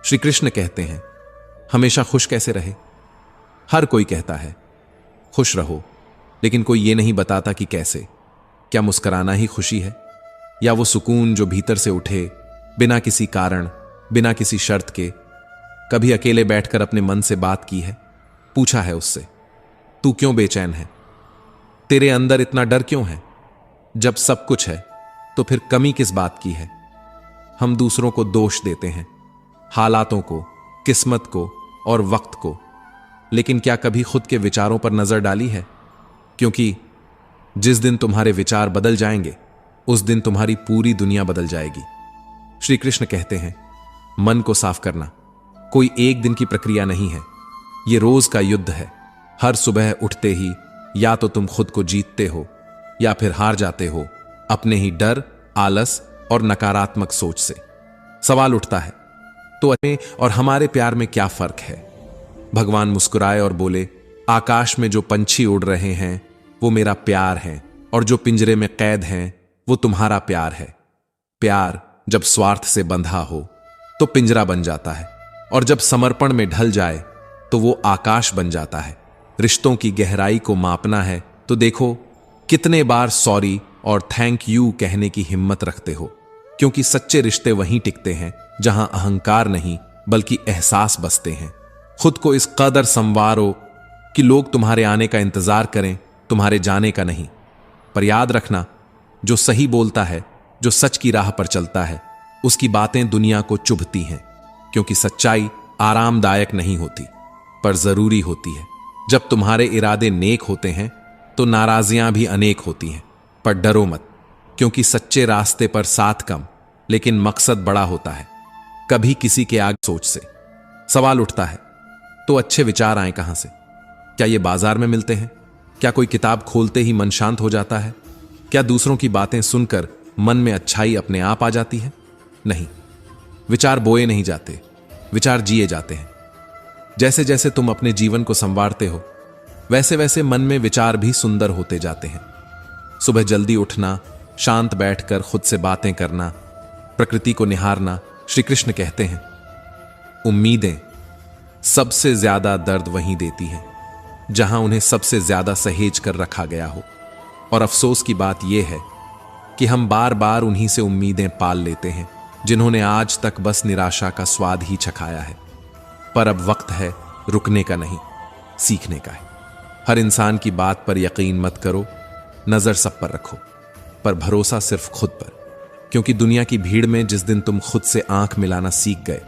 श्री कृष्ण कहते हैं, हमेशा खुश कैसे रहे? हर कोई कहता है खुश रहो, लेकिन कोई ये नहीं बताता कि कैसे। क्या मुस्कुराना ही खुशी है, या वो सुकून जो भीतर से उठे बिना किसी कारण, बिना किसी शर्त के? कभी अकेले बैठकर अपने मन से बात की है, पूछा है उससे, तू क्यों बेचैन है? तेरे अंदर इतना डर क्यों है? जब सब कुछ है तो फिर कमी किस बात की है? हम दूसरों को दोष देते हैं, हालातों को, किस्मत को और वक्त को, लेकिन क्या कभी खुद के विचारों पर नजर डाली है? क्योंकि जिस दिन तुम्हारे विचार बदल जाएंगे, उस दिन तुम्हारी पूरी दुनिया बदल जाएगी। श्री कृष्ण कहते हैं, मन को साफ करना कोई एक दिन की प्रक्रिया नहीं है, यह रोज का युद्ध है। हर सुबह उठते ही या तो तुम खुद को जीतते हो या फिर हार जाते हो अपने ही डर, आलस और नकारात्मक सोच से। सवाल उठता है, तो अपने और हमारे प्यार में क्या फर्क है? भगवान मुस्कुराए और बोले, आकाश में जो पंछी उड़ रहे हैं वो मेरा प्यार है, और जो पिंजरे में कैद हैं वो तुम्हारा प्यार है। प्यार जब स्वार्थ से बंधा हो तो पिंजरा बन जाता है, और जब समर्पण में ढल जाए तो वो आकाश बन जाता है। रिश्तों की गहराई को मापना है तो देखो कितने बार सॉरी और थैंक यू कहने की हिम्मत रखते हो, क्योंकि सच्चे रिश्ते वहीं टिकते हैं जहां अहंकार नहीं बल्कि एहसास बसते हैं। खुद को इस कदर संवारो कि लोग तुम्हारे आने का इंतजार करें, तुम्हारे जाने का नहीं। पर याद रखना, जो सही बोलता है, जो सच की राह पर चलता है, उसकी बातें दुनिया को चुभती हैं, क्योंकि सच्चाई आरामदायक नहीं होती पर जरूरी होती है। जब तुम्हारे इरादे नेक होते हैं तो नाराजियां भी अनेक होती हैं, पर डरो मत, क्योंकि सच्चे रास्ते पर साथ कम लेकिन मकसद बड़ा होता है। कभी किसी के आगे सोच से। सवाल उठता है, तो अच्छे विचार आए कहां से? क्या ये बाजार में मिलते हैं? क्या कोई किताब खोलते ही मन शांत हो जाता है? क्या दूसरों की बातें सुनकर मन में अच्छाई अपने आप आ जाती है? नहीं, विचार बोए नहीं जाते, विचार जिए जाते हैं। जैसे जैसे तुम अपने जीवन को संवारते हो, वैसे वैसे मन में विचार भी सुंदर होते जाते हैं। सुबह जल्दी उठना, शांत बैठकर खुद से बातें करना, प्रकृति को निहारना। श्री कृष्ण कहते हैं, उम्मीदें सबसे ज्यादा दर्द वहीं देती हैं जहां उन्हें सबसे ज्यादा सहेज कर रखा गया हो। और अफसोस की बात यह है कि हम बार बार उन्हीं से उम्मीदें पाल लेते हैं जिन्होंने आज तक बस निराशा का स्वाद ही चखाया है। पर अब वक्त है रुकने का नहीं, सीखने का है। हर इंसान की बात पर यकीन मत करो, नजर सब पर रखो, पर भरोसा सिर्फ खुद पर, क्योंकि दुनिया की भीड़ में जिस दिन तुम खुद से आंख मिलाना सीख गए,